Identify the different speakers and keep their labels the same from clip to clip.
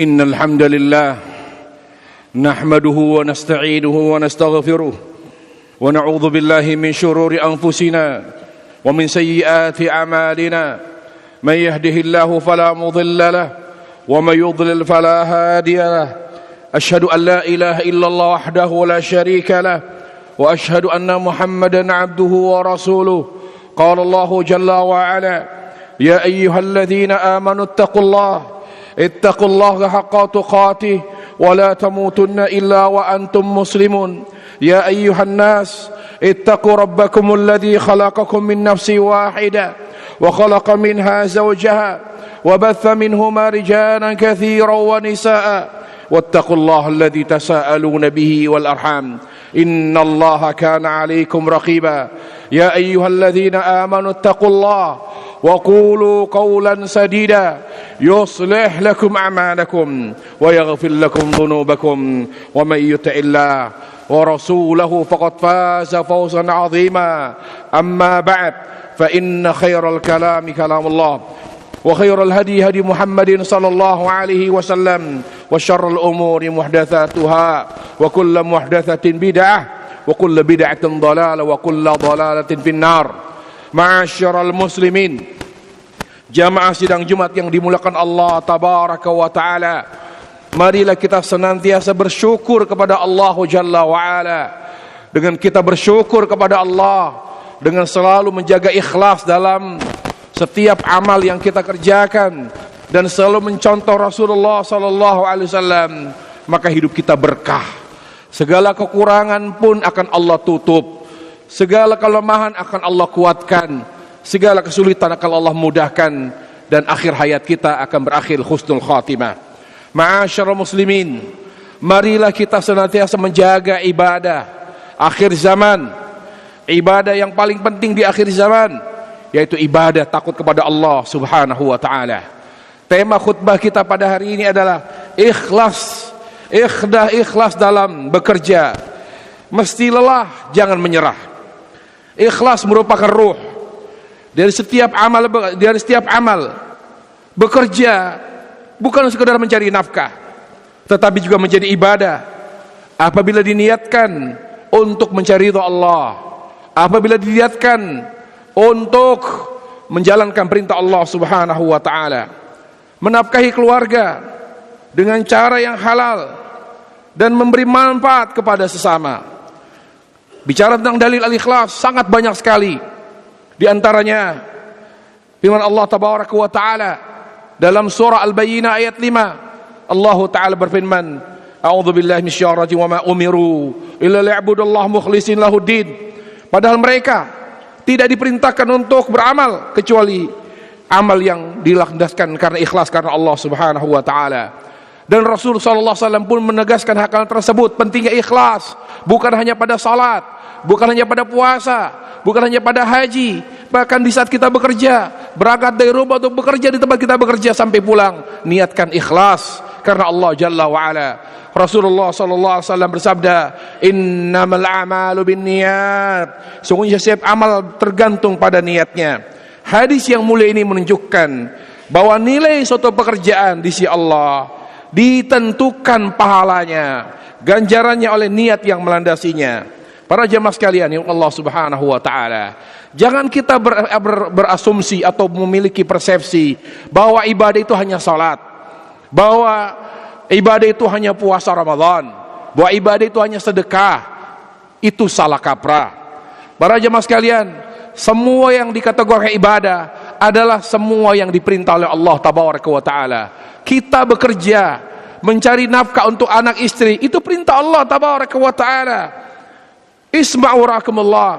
Speaker 1: إن الحمد لله نحمده ونستعينه ونستغفره ونعوذ بالله من شرور أنفسنا ومن سيئات أعمالنا من يهده الله فلا مضل له ومن يضلل فلا هادي له أشهد أن لا إله إلا الله وحده لا شريك له وأشهد أن محمدا عبده ورسوله قال الله جل وعلا يا أيها الذين آمنوا اتقوا الله حق تقاته ولا تموتن إلا وأنتم مسلمون يا أيها الناس اتقوا ربكم الذي خلقكم من نفس واحدة وخلق منها زوجها وبث منهما رجالا كثيرا ونساء واتقوا الله الذي تساءلون به والأرحام إن الله كان عليكم رقيبا يا أيها الذين آمنوا اتقوا الله وقولوا قولا سديدا يصلح لكم أعمالكم ويغفر لكم ذنوبكم ومن يطع الله ورسوله فقد فاز فوزا عظيما أما بعد فإن خير الكلام كلام الله وخير الهدي هدي محمد صلى الله عليه وسلم وشر الأمور محدثاتها وكل محدثة بدعة وكل بدعة ضلالة وكل ضلالة في النار. Ma'asyiral muslimin, jamaah sidang Jumat yang dimuliakan Allah tabaraka wa taala, marilah kita senantiasa bersyukur kepada Allah Jalla wa ala. Dengan kita bersyukur kepada Allah, dengan selalu menjaga ikhlas dalam setiap amal yang kita kerjakan dan selalu mencontoh Rasulullah sallallahu alaihi wasallam, maka hidup kita berkah. Segala kekurangan pun akan Allah tutup, segala kelemahan akan Allah kuatkan, segala kesulitan akan Allah mudahkan, dan akhir hayat kita akan berakhir husnul khatimah. Ma'asyiral muslimin, marilah kita senantiasa menjaga ibadah akhir zaman. Ibadah yang paling penting di akhir zaman yaitu ibadah takut kepada Allah Subhanahu wa taala. Tema khutbah kita pada hari ini adalah ikhlas. Ikhlas dalam bekerja. Mesti lelah, jangan menyerah. Ikhlas merupakan ruh dari setiap amal. Bekerja bukan sekedar mencari nafkah, tetapi juga menjadi ibadah. Apabila diniatkan untuk mencari ridha Allah, apabila diniatkan untuk menjalankan perintah Allah Subhanahu wa taala, menafkahi keluarga dengan cara yang halal dan memberi manfaat kepada sesama. Bicara tentang dalil al-ikhlas sangat banyak sekali. Di antaranya firman Allah tabaraka wa taala dalam surah Al-Bayyinah ayat 5. Allah taala berfirman, A'udzu billahi minasyaitonir rajim, wa ma umiru illa liya'budullaha mukhlishina lahuddin. Padahal mereka tidak diperintahkan untuk beramal kecuali amal yang dilandaskan karena ikhlas karena Allah Subhanahu wa taala. Dan Rasul sallallahu alaihi wasallam pun menegaskan hal tersebut, pentingnya ikhlas, bukan hanya pada salat, bukan hanya pada puasa, bukan hanya pada haji, bahkan di saat kita bekerja, berangkat dari rumah untuk bekerja, di tempat kita bekerja sampai pulang, niatkan ikhlas karena Allah Jalla wa ala. Rasulullah sallallahu alaihi wasallam bersabda, "Innamal a'malu binniyat." Sungguhnya setiap amal tergantung pada niatnya. Hadis yang mulia ini menunjukkan bahwa nilai suatu pekerjaan di sisi Allah ditentukan pahalanya, ganjarannya oleh niat yang melandasinya. Para jamaah sekalian yang Allah Subhanahu wa taala, jangan kita berasumsi atau memiliki persepsi bahwa ibadah itu hanya salat, bahwa ibadah itu hanya puasa Ramadan, bahwa ibadah itu hanya sedekah. Itu salah kaprah. Para jamaah sekalian, semua yang dikategorikan ibadah adalah semua yang diperintah oleh Allah tabaraka wa taala. Kita bekerja, mencari nafkah untuk anak istri, itu perintah Allah tabaraka wa taala. Isma'u rahimakumullah.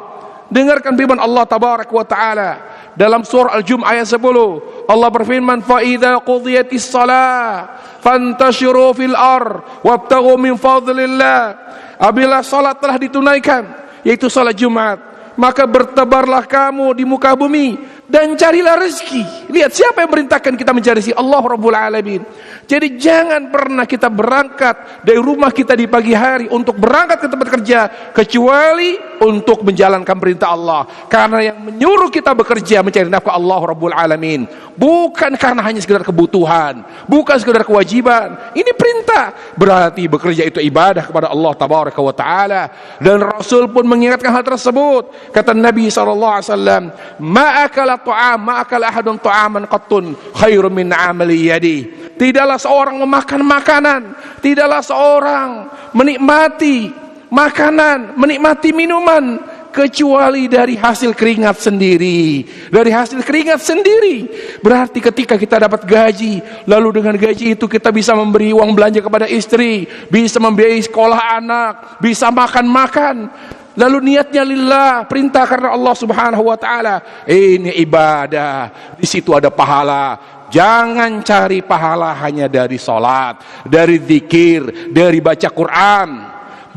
Speaker 1: Dengarkan firman Allah tabaraka wa taala dalam surah Al-Jumu'ah ayat 10. Allah berfirman, "Fa idza qudiyatis shalah fantashiru fil ard wabtaghu min fadlillah." Apabila salat telah ditunaikan, yaitu salat Jumat, maka bertebarlah kamu di muka bumi dan carilah rezeki. Lihat siapa yang merintahkan kita mencari rezeki? Allah Rabbul Alamin. Jadi jangan pernah kita berangkat dari rumah kita di pagi hari untuk berangkat ke tempat kerja kecuali untuk menjalankan perintah Allah. Karena yang menyuruh kita bekerja mencari nafkah Allah Rabbul Alamin, bukan karena hanya sekedar kebutuhan, bukan sekedar kewajiban. Ini perintah, berarti bekerja itu ibadah kepada Allah Tabaraka wa Ta'ala. Dan Rasul pun mengingatkan hal tersebut. Kata Nabi SAW, ma'akala ta'am, ma'akala ahadun ta'aman qattun khairun min amali yadi. Tidaklah seorang memakan makanan, tidaklah seorang menikmati makanan, menikmati minuman kecuali dari hasil keringat sendiri. Dari hasil keringat sendiri. Berarti ketika kita dapat gaji, lalu dengan gaji itu kita bisa memberi uang belanja kepada istri, bisa membiayai sekolah anak, bisa makan-makan, lalu niatnya lillah, perintah karena Allah Subhanahu wa Ta'ala, ini ibadah, di situ ada pahala. Jangan cari pahala hanya dari sholat, dari zikir, dari baca Quran.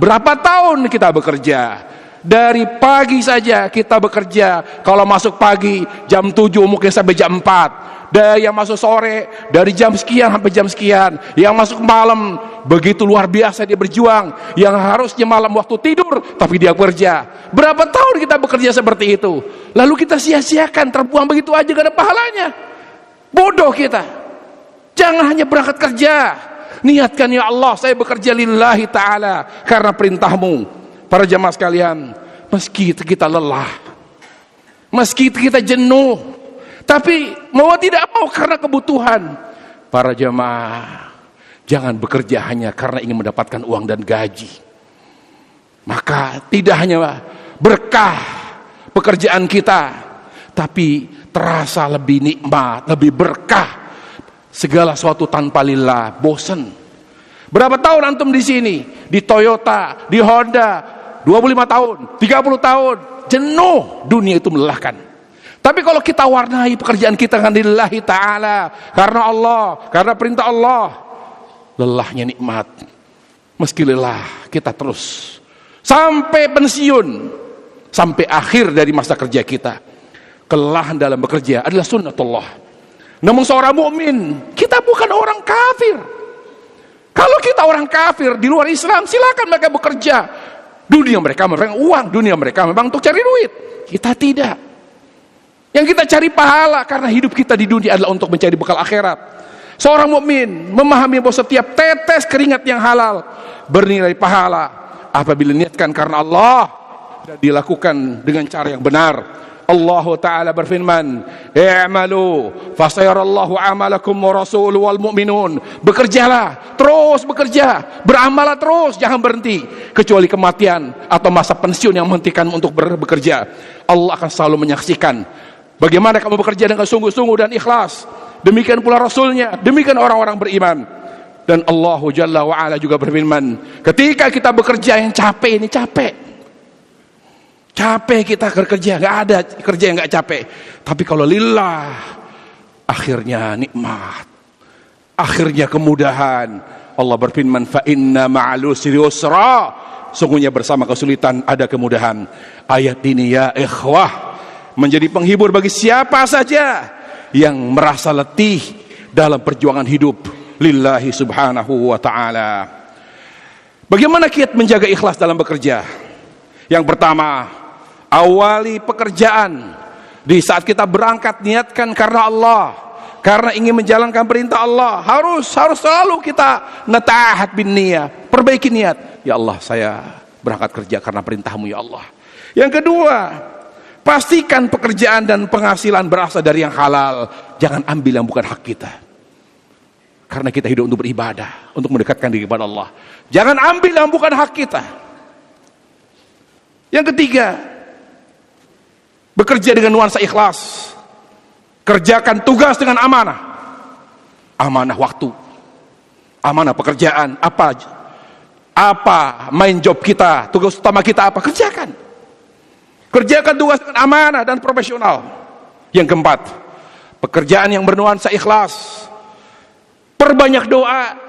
Speaker 1: Berapa tahun kita bekerja? Dari pagi saja kita bekerja. Kalau masuk pagi jam 7 mungkin sampai jam 4. Dari yang masuk sore dari jam sekian sampai jam sekian. Yang masuk malam begitu luar biasa dia berjuang. Yang harusnya malam waktu tidur tapi dia bekerja. Berapa tahun kita bekerja seperti itu? Lalu kita sia-siakan, terbuang begitu aja gak ada pahalanya. Bodoh kita. Jangan hanya berangkat kerja, niatkan, ya Allah saya bekerja lillahi ta'ala karena perintahmu. Para jamaah sekalian, meski kita lelah, meski kita jenuh, tapi mau tidak mau karena kebutuhan. Para jamaah, jangan bekerja hanya karena ingin mendapatkan uang dan gaji. Maka tidak hanya berkah pekerjaan kita, tapi terasa lebih nikmat, lebih berkah. Segala sesuatu tanpa lillah, bosan. Berapa tahun antum di sini? Di Toyota, di Honda, 25 tahun, 30 tahun, jenuh, dunia itu melelahkan. Tapi kalau kita warnai pekerjaan kita dengan lillahi ta'ala, karena Allah, karena perintah Allah, lelahnya nikmat. Meski lelah, kita terus sampai pensiun, sampai akhir dari masa kerja kita. Kelelahan dalam bekerja adalah sunnatullah. Namun seorang mukmin, kita bukan orang kafir. Kalau kita orang kafir di luar Islam, silakan mereka bekerja. Dunia mereka memang uang, dunia mereka memang untuk cari duit. Kita tidak. Yang kita cari pahala karena hidup kita di dunia adalah untuk mencari bekal akhirat. Seorang mukmin memahami bahwa setiap tetes keringat yang halal bernilai pahala apabila niatkan karena Allah dan dilakukan dengan cara yang benar. Allah Ta'ala berfirman, i'malu fasayarallahu amalakum wa rasuluhu wal mu'minun. Bekerjalah, terus bekerja, beramallah terus, jangan berhenti. Kecuali kematian atau masa pensiun yang menghentikan untuk bekerja. Allah akan selalu menyaksikan bagaimana kamu bekerja dengan sungguh-sungguh dan ikhlas. Demikian pula Rasulnya, demikian orang-orang beriman. Dan Allah Jalla wa'ala juga berfirman, ketika kita bekerja yang capek, ini capek kita kerja, nggak ada kerja yang nggak capek. Tapi kalau lillah, akhirnya nikmat, akhirnya kemudahan. Allah berfirman, fa inna ma'al usri yusra, sungguhnya bersama kesulitan ada kemudahan. Ayat ini ya ikhwah menjadi penghibur bagi siapa saja yang merasa letih dalam perjuangan hidup lillahi subhanahu wa ta'ala. Bagaimana kiat menjaga ikhlas dalam bekerja? Yang pertama, awali pekerjaan di saat kita berangkat, niatkan karena Allah, karena ingin menjalankan perintah Allah. Harus selalu kita natahat bin niyah, perbaiki niat. Ya Allah, saya berangkat kerja karena perintahmu ya Allah. Yang kedua, pastikan pekerjaan dan penghasilan berasal dari yang halal. Jangan ambil yang bukan hak kita, karena kita hidup untuk beribadah, untuk mendekatkan diri kepada Allah. Jangan ambil yang bukan hak kita. Yang ketiga, bekerja dengan nuansa ikhlas. Kerjakan tugas dengan amanah. Amanah waktu, amanah pekerjaan. Apa main job kita, tugas utama kita apa? Kerjakan. Kerjakan tugas dengan amanah dan profesional. Yang keempat, pekerjaan yang bernuansa ikhlas. Perbanyak doa.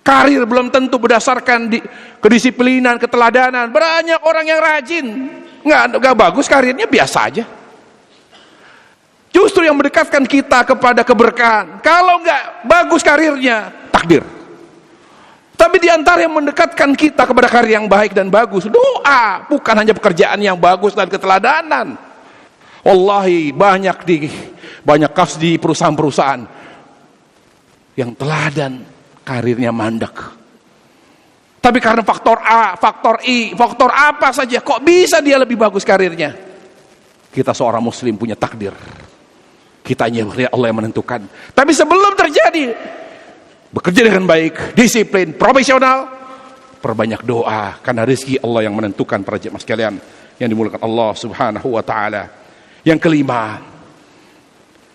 Speaker 1: Karir belum tentu berdasarkan kedisiplinan, keteladanan. Banyak orang yang rajin, nggak bagus karirnya, biasa aja. Justru yang mendekatkan kita kepada keberkahan. Kalau nggak bagus karirnya, takdir. Tapi di antara yang mendekatkan kita kepada karir yang baik dan bagus, doa, bukan hanya pekerjaan yang bagus dan keteladanan. Wallahi banyak kasus di perusahaan-perusahaan yang teladan, karirnya mandek. Tapi karena faktor A, faktor I, faktor apa saja, kok bisa dia lebih bagus karirnya? Kita seorang muslim punya takdir. Kitanya Allah yang menentukan. Tapi sebelum terjadi, bekerja dengan baik, disiplin, profesional, perbanyak doa, karena rezeki Allah yang menentukan para jemaah sekalian yang dimuliakan Allah Subhanahu wa taala. Yang kelima,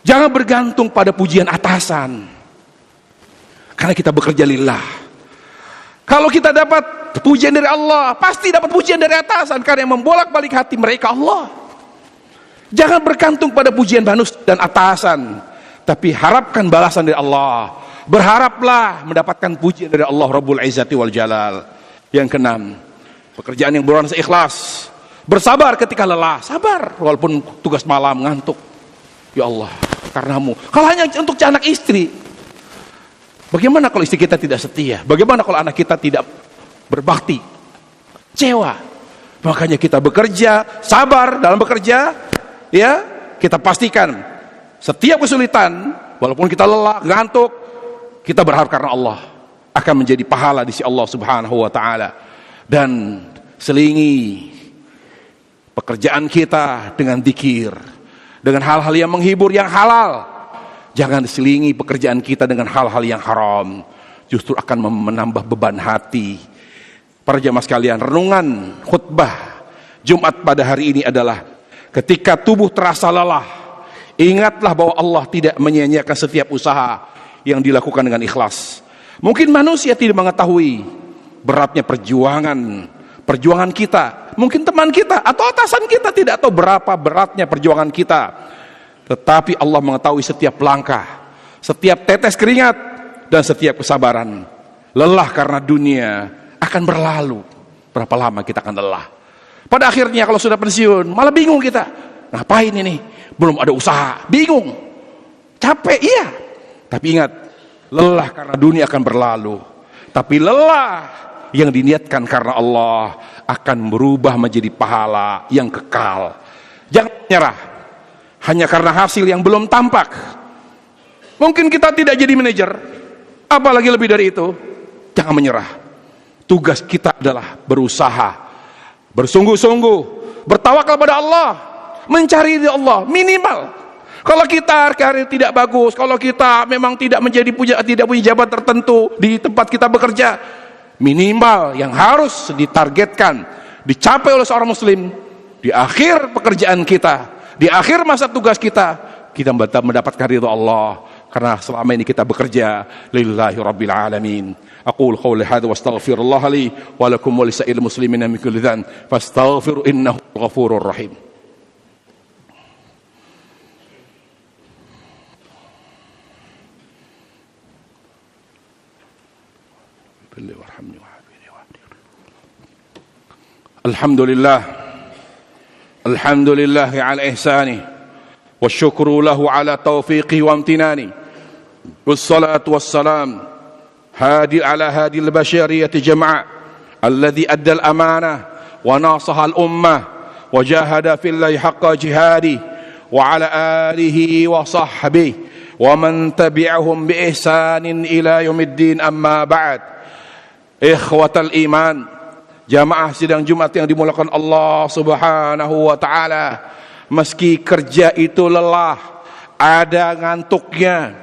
Speaker 1: jangan bergantung pada pujian atasan. Karena kita bekerja lillah. Kalau kita dapat pujian dari Allah, pasti dapat pujian dari atasan, karena yang membolak-balik hati mereka Allah. Jangan bergantung pada pujian manusia dan atasan, tapi harapkan balasan dari Allah. Berharaplah mendapatkan pujian dari Allah Rabbul Izzati wal Jalal. Yang keenam, pekerjaan yang berwarna ikhlas. Bersabar ketika lelah, sabar walaupun tugas malam ngantuk. Ya Allah, karenamu. Kalau hanya untuk anak istri, bagaimana kalau istri kita tidak setia? Bagaimana kalau anak kita tidak berbakti? Kecewa. Makanya kita bekerja, sabar dalam bekerja. Ya, kita pastikan setiap kesulitan, walaupun kita lelah, ngantuk, kita berharap karena Allah akan menjadi pahala di sisi Allah Subhanahu wa taala. Dan selingi pekerjaan kita dengan dzikir, dengan hal-hal yang menghibur yang halal. Jangan diselingi pekerjaan kita dengan hal-hal yang haram, justru akan menambah beban hati. Para jamaah sekalian, renungan khutbah Jumat pada hari ini adalah ketika tubuh terasa lelah, ingatlah bahwa Allah tidak menyia-nyiakan setiap usaha yang dilakukan dengan ikhlas. Mungkin manusia tidak mengetahui beratnya perjuangan kita. Mungkin teman kita atau atasan kita tidak tahu berapa beratnya perjuangan kita. Tetapi Allah mengetahui setiap langkah, setiap tetes keringat, dan setiap kesabaran. Lelah karena dunia akan berlalu. Berapa lama kita akan lelah? Pada akhirnya kalau sudah pensiun, malah bingung kita. Ngapain ini? Belum ada usaha. Bingung. Capek, iya. Tapi ingat, lelah karena dunia akan berlalu. Tapi lelah yang diniatkan karena Allah akan berubah menjadi pahala yang kekal. Jangan menyerah hanya karena hasil yang belum tampak. Mungkin kita tidak jadi manajer, apalagi lebih dari itu. Jangan menyerah. Tugas kita adalah berusaha, bersungguh-sungguh, bertawakal pada Allah, mencari ridha Allah minimal. Kalau kita karir tidak bagus, kalau kita memang tidak punya jabatan tertentu di tempat kita bekerja, minimal yang harus ditargetkan, dicapai oleh seorang muslim di akhir pekerjaan kita, di akhir masa tugas kita mendapatkan ridha Allah, karena selama ini kita bekerja lillahi rabbil alamin. أقول قولي هذا واستغفر الله لي ولكم ولسائر المسلمين من كل ذنب فاستغفروا إنه غفور رحيم. الحمد لله على إحسانه والشكر له على توفيقه وامتنانه والصلاة والسلام على هذه البشرية جمعاء الذي أدى الأمانة وناصح الأمة وجاهد في الله حق جهاده وعلى آله وصحبه ومن تبعهم بإحسان إلى يوم الدين. أما بعد, ikhwatal iman, jamaah sidang Jumat yang dimuliakan Allah Subhanahu wa taala, meski kerja itu lelah, ada ngantuknya,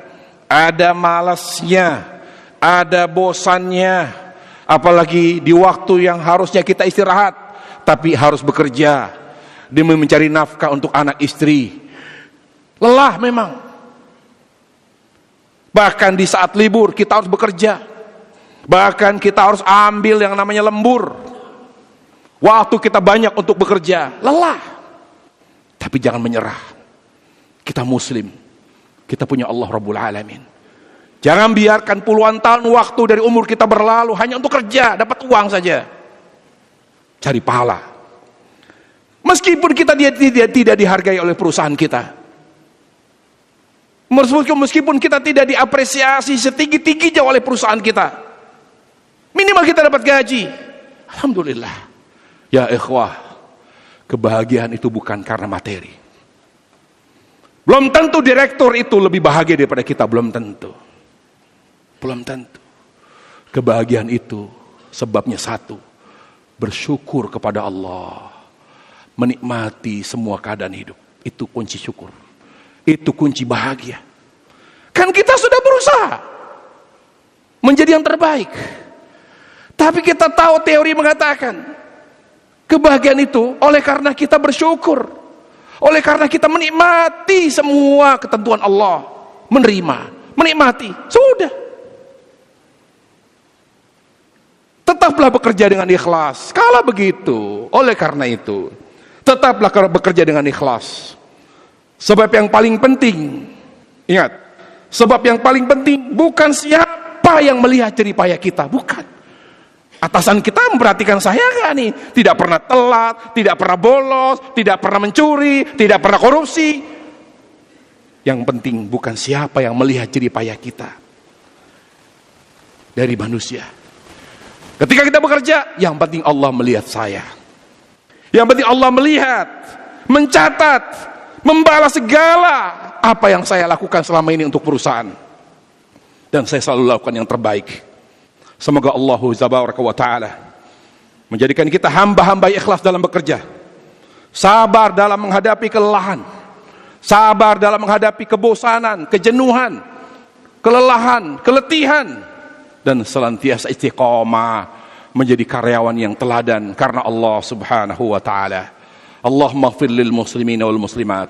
Speaker 1: ada malasnya, ada bosannya, apalagi di waktu yang harusnya kita istirahat, tapi harus bekerja demi mencari nafkah untuk anak istri. Lelah memang. Bahkan di saat libur kita harus bekerja. Bahkan kita harus ambil yang namanya lembur. Waktu kita banyak untuk bekerja, lelah. Tapi jangan menyerah. Kita muslim, kita punya Allah Rabbul Alamin. Jangan biarkan puluhan tahun waktu dari umur kita berlalu hanya untuk kerja, dapat uang saja. Cari pahala. Meskipun kita tidak dihargai oleh perusahaan kita. Meskipun kita tidak diapresiasi setinggi-tingginya oleh perusahaan kita, minimal kita dapat gaji. Alhamdulillah. Ya ikhwah, kebahagiaan itu bukan karena materi. Belum tentu direktur itu lebih bahagia daripada kita, belum tentu. Belum tentu. Kebahagiaan itu sebabnya satu, bersyukur kepada Allah, menikmati semua keadaan hidup. Itu kunci syukur. Itu kunci bahagia. Kan kita sudah berusaha menjadi yang terbaik. Tapi kita tahu teori mengatakan kebahagiaan itu oleh karena kita bersyukur, oleh karena kita menikmati semua ketentuan Allah, menerima, menikmati, sudah. Tetaplah bekerja dengan ikhlas. Kalau begitu, oleh karena itu, tetaplah bekerja dengan ikhlas. Sebab yang paling penting, ingat, sebab yang paling penting bukan siapa yang melihat jerih payah kita, bukan. Atasan kita memperhatikan saya nggak nih? Tidak pernah telat, tidak pernah bolos, tidak pernah mencuri, tidak pernah korupsi. Yang penting bukan siapa yang melihat jerih payah kita dari manusia. Ketika kita bekerja, yang penting Allah melihat saya. Yang penting Allah melihat, mencatat, membalas segala apa yang saya lakukan selama ini untuk perusahaan. Dan saya selalu lakukan yang terbaik. Semoga Allah Subhanahu wa ta'ala menjadikan kita hamba-hamba ikhlas dalam bekerja, sabar dalam menghadapi kelelahan, sabar dalam menghadapi kebosanan, kejenuhan, kelelahan, keletihan, dan senantiasa istiqomah menjadi karyawan yang teladan karena Allah Subhanahu wa ta'ala. Allahumma ighfir lil muslimin wal muslimat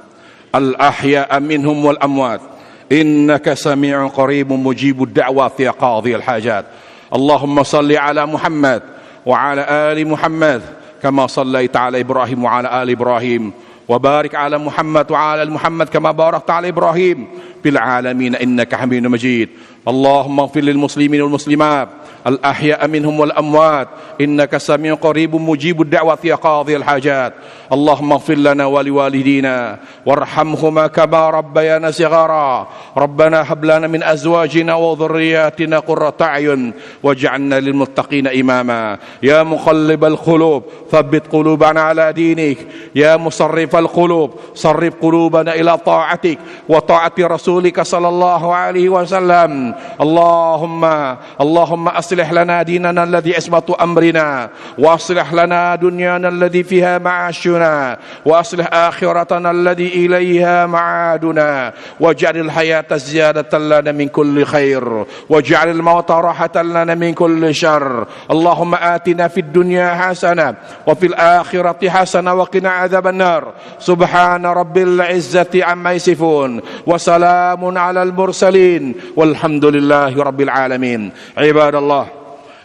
Speaker 1: al ahya'a minhum wal amwat innaka sami'un qaribun mujibud da'wati ya qadhiyal hajat. Allahumma salli ala Muhammad wa ala ali Muhammad kama sallaita ala Ibrahim wa ala ali Ibrahim wa barik ala Muhammad wa ala Muhammad kama barakta ala Ibrahim fil alamin innaka Hamidum Majid. Allahumma ighfir lil muslimin wal muslimat الأحياء منهم والأموات إنك سميع قريب مجيب الدعوة يا قاضي الحاجات. اللهم اغفر لنا ولوالدينا وارحمهما كما ربيانا صغارا. ربنا هب لنا من أزواجنا وذرياتنا قرة أعين واجعلنا للمتقين إماما. يا مقلب القلوب ثبت قلوبنا على دينك. يا مصرف القلوب صرف قلوبنا إلى طاعتك وطاعة رسولك صلى الله عليه وسلم. اللهم أصلح لنا ديننا الذي عصمة أمرنا وأصلح لنا دنيانا الذي فيها معاشنا وأصلح آخرتنا الذي إليها معادنا واجعل الحياة زيادة لنا من كل خير واجعل الموت راحة لنا من كل شر. اللهم آتنا في الدنيا حسنة وفي الآخرة حسنة وقنا عذاب النار. سبحان رب العزة عما يصفون وسلام على المرسلين والحمد لله رب العالمين. عباد الله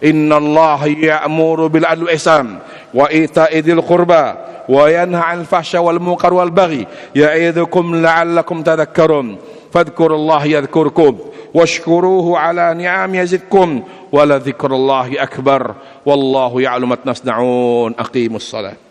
Speaker 1: إن الله يأمر بالعدل والإحسان وإيتاء ذي القربى وينهى عن الفحشاء والمنكر والبغي يعظكم لعلكم تذكرون. فاذكروا الله يذكركم واشكروه على نعم يزدكم ولذكر الله أكبر والله يعلم ما تصنعون. أقيموا الصلاة.